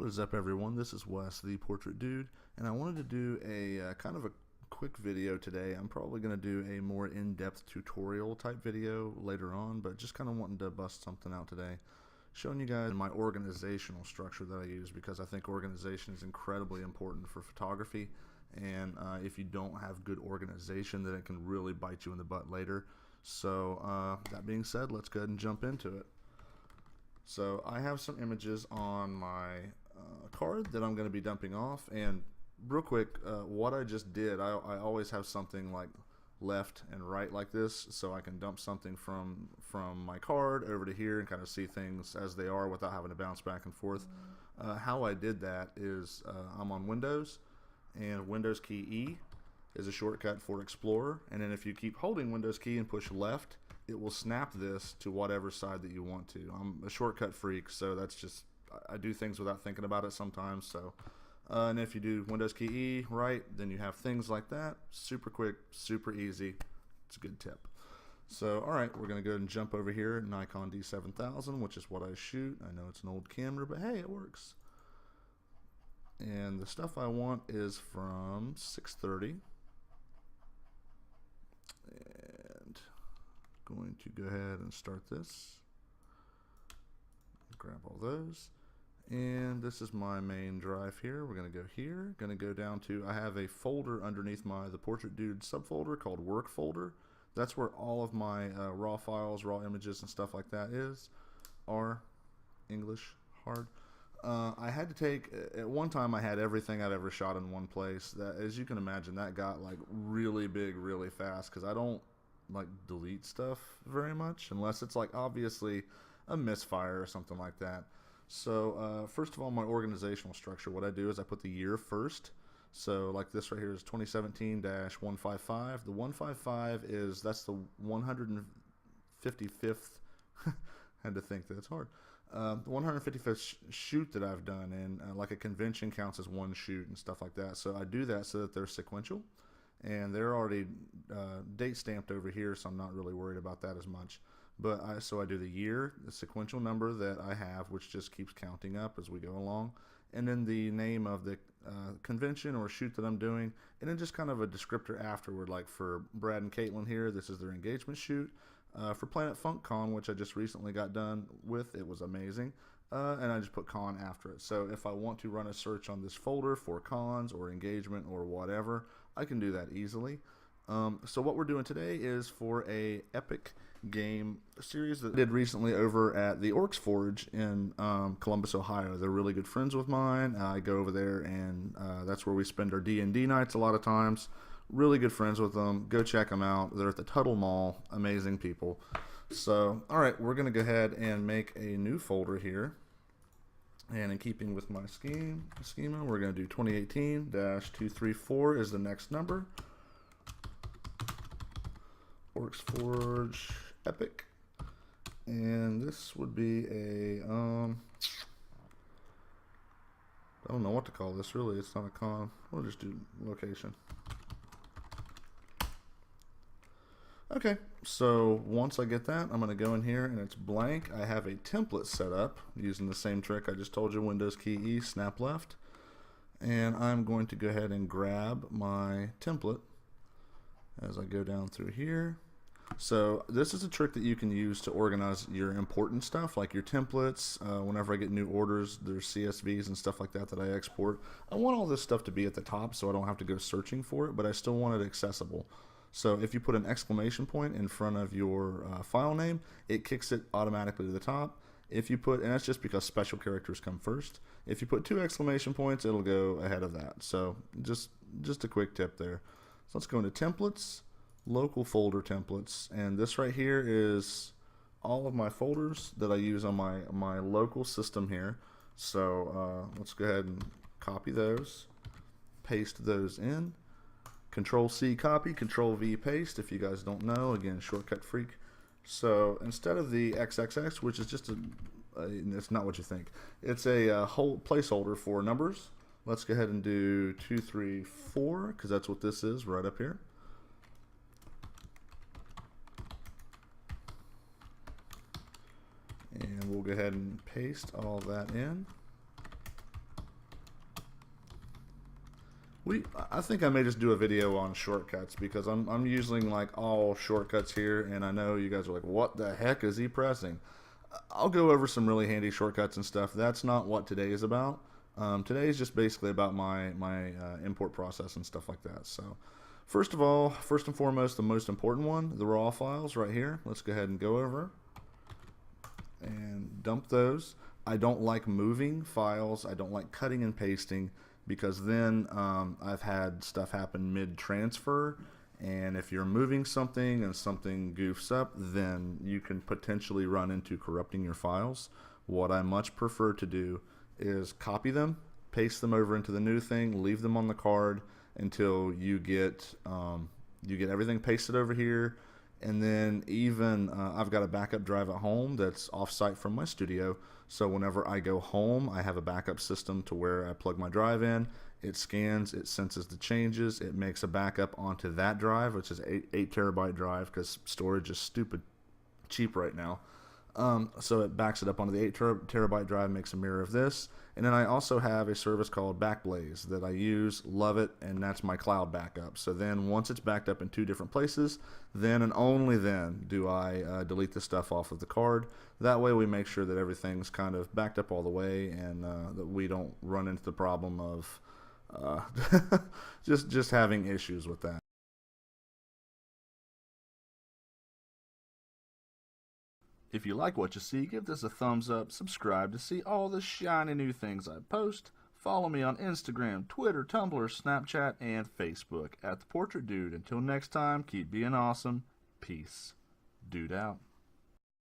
What is up, everyone? This is Wes, the Portrait Dude, and I wanted to do a kind of a quick video today. I'm probably going to do a more in-depth tutorial type video later on, but just kind of wanting to bust something out today, showing you guys my organizational structure that I use, because I think organization is incredibly important for photography, and if you don't have good organization, then it can really bite you in the butt later. So that being said, let's go ahead and jump into it. So I have some images on my card that I'm going to be dumping off, and real quick, what I just did, I always have something like left and right like this, so I can dump something from my card over to here and kind of see things as they are without having to bounce back and forth. How I did that is I'm on Windows, and Windows key E is a shortcut for Explorer, and then if you keep holding Windows key and push left, it will snap this to whatever side that you want to. I'm a shortcut freak, so that's just, I do things without thinking about it sometimes. So, and if you do Windows key E right, then you have things like that. Super quick, super easy. It's a good tip. So, all right, we're gonna go ahead and jump over here, Nikon D7000, which is what I shoot. I know it's an old camera, but hey, it works. And the stuff I want is from 630. And going to go ahead and start this, grab all those, and this is my main drive here. We're going to go here, going to go down to, I have a folder underneath the Portrait Dude subfolder called Work Folder. That's where all of my raw files, raw images and stuff like that are English hard. I had to take, at one time I had everything I've ever shot in one place. That, as you can imagine, that got like really big really fast, because I don't like delete stuff very much unless it's like obviously a misfire or something like that. So first of all, my organizational structure, what I do is I put the year first. So like this right here is 2017-155. The 155 is, that's the 155th had to think that it's hard. The 155th shoot that I've done, and like a convention counts as one shoot and stuff like that. So I do that so that they're sequential, and they're already date stamped over here, so I'm not really worried about that as much. But so I do the year, the sequential number that I have, which just keeps counting up as we go along, and then the name of the convention or shoot that I'm doing, and then just kind of a descriptor afterward, like for Brad and Caitlin here, this is their engagement shoot. For Planet Funk Con, which I just recently got done with, it was amazing, and I just put con after it. So if I want to run a search on this folder for cons or engagement or whatever, I can do that easily. So what we're doing today is for a epic game series that I did recently over at the Orcs Forge in Columbus, Ohio. They're really good friends with mine. I go over there, and that's where we spend our D&D nights a lot of times. Really good friends with them. Go check them out. They're at the Tuttle Mall. Amazing people. So, all right, we're going to go ahead and make a new folder here. And in keeping with my schema, we're going to do 2018-234 is the next number. Orcs Forge Epic. And this would be a, I don't know what to call this, really. It's not a con. We'll just do location. Okay, so once I get that, I'm going to go in here, and it's blank. I have a template set up using the same trick I just told you, Windows key E, snap left. And I'm going to go ahead and grab my template as I go down through here. So this is a trick that you can use to organize your important stuff, like your templates. Whenever I get new orders, there's CSVs and stuff like that that I export. I want all this stuff to be at the top so I don't have to go searching for it, but I still want it accessible. So if you put an exclamation point in front of your file name, it kicks it automatically to the top. If you put, and that's just because special characters come first. If you put 2 exclamation points, it'll go ahead of that. So just a quick tip there. So let's go into templates, local folder templates, and this right here is all of my folders that I use on my local system here. So let's go ahead and copy those, paste those in. Control C copy, Control V paste. If you guys don't know, again, shortcut freak. So instead of the XXX, which is just it's not what you think. It's a whole placeholder for numbers. Let's go ahead and do 234, because that's what this is right up here. And we'll go ahead and paste all that in. I think I may just do a video on shortcuts because I'm using like all shortcuts here, and I know you guys are like, what the heck is he pressing? I'll go over some really handy shortcuts and stuff. That's not what today is about. Today is just basically about my import process and stuff like that. So first of all, first and foremost, the most important one, the raw files right here. Let's go ahead and go over and dump those. I don't like moving files. I don't like cutting and pasting, because then I've had stuff happen mid-transfer, and if you're moving something and something goofs up, then you can potentially run into corrupting your files. What I much prefer to do is copy them, paste them over into the new thing, leave them on the card until you get everything pasted over here. And then even I've got a backup drive at home that's off-site from my studio, so whenever I go home, I have a backup system to where I plug my drive in, it scans, it senses the changes, it makes a backup onto that drive, which is 8 terabyte drive, because storage is stupid cheap right now. So it backs it up onto the 8 terabyte drive, makes a mirror of this. And then I also have a service called Backblaze that I use, love it, and that's my cloud backup. So then once it's backed up in 2 different places, then and only then do I delete the stuff off of the card. That way we make sure that everything's kind of backed up all the way, and that we don't run into the problem of just having issues with that. If you like what you see, give this a thumbs up, subscribe to see all the shiny new things I post. Follow me on Instagram, Twitter, Tumblr, Snapchat, and Facebook at The Portrait Dude. Until next time, keep being awesome. Peace. Dude out.